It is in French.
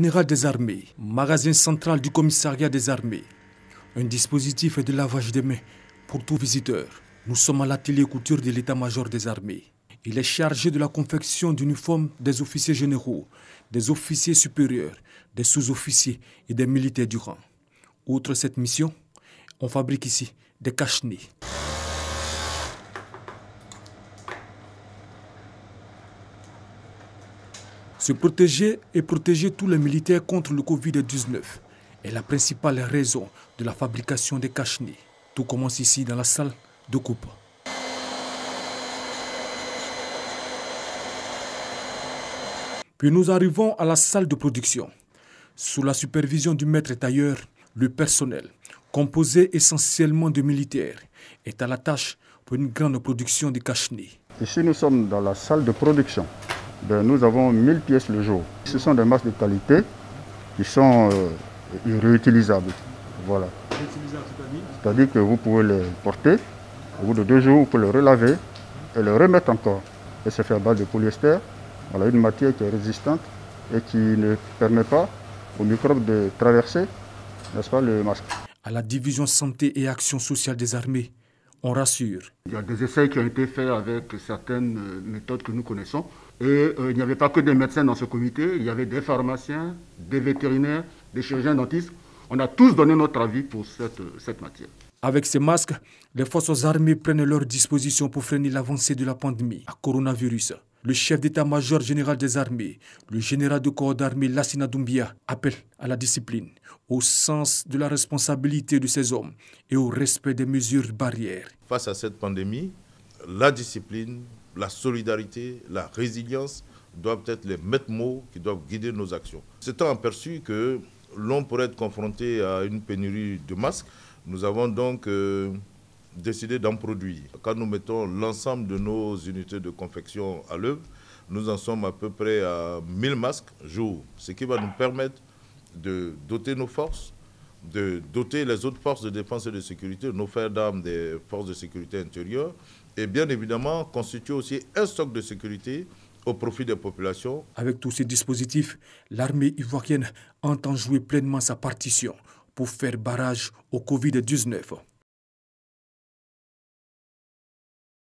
Général des armées, magasin central du commissariat des armées. Un dispositif de lavage des mains pour tout visiteur. Nous sommes à l'atelier couture de l'état-major des armées. Il est chargé de la confection d'uniformes des officiers généraux, des officiers supérieurs, des sous-officiers et des militaires du rang. Outre cette mission, on fabrique ici des cache-nez. Se protéger et protéger tous les militaires contre le Covid-19 est la principale raison de la fabrication des cache-nez. Tout commence ici dans la salle de coupe. Puis nous arrivons à la salle de production. Sous la supervision du maître tailleur, le personnel, composé essentiellement de militaires, est à la tâche pour une grande production de cache-nez. Ici, nous sommes dans la salle de production. Nous avons 1000 pièces le jour. Ce sont des masques de qualité qui sont réutilisables. Voilà. C'est-à-dire que vous pouvez les porter, au bout de 2 jours, vous pouvez les relaver et les remettre encore. Et c'est fait à base de polyester. Voilà, une matière qui est résistante et qui ne permet pas aux microbes de traverser, n'est-ce pas, le masque. À la division santé et action sociale des armées, on rassure. Il y a des essais qui ont été faits avec certaines méthodes que nous connaissons. Et il n'y avait pas que des médecins dans ce comité, il y avait des pharmaciens, des vétérinaires, des chirurgiens dentistes. On a tous donné notre avis pour cette matière. Avec ces masques, les forces armées prennent leurs dispositions pour freiner l'avancée de la pandémie à coronavirus. Le chef d'état-major général des armées, le général de corps d'armée Lassina Doumbia, appelle à la discipline, au sens de la responsabilité de ces hommes et au respect des mesures barrières. Face à cette pandémie, la discipline, la solidarité, la résilience doivent être les maîtres mots qui doivent guider nos actions. S'étant aperçu que l'on pourrait être confronté à une pénurie de masques, nous avons donc décidé d'en produire. Quand nous mettons l'ensemble de nos unités de confection à l'œuvre, nous en sommes à peu près à 1000 masques jour, ce qui va nous permettre de doter nos forces, de doter les autres forces de défense et de sécurité, nos frères d'armes des forces de sécurité intérieure, et bien évidemment constituer aussi un stock de sécurité au profit des populations. Avec tous ces dispositifs, l'armée ivoirienne entend jouer pleinement sa partition pour faire barrage au Covid-19.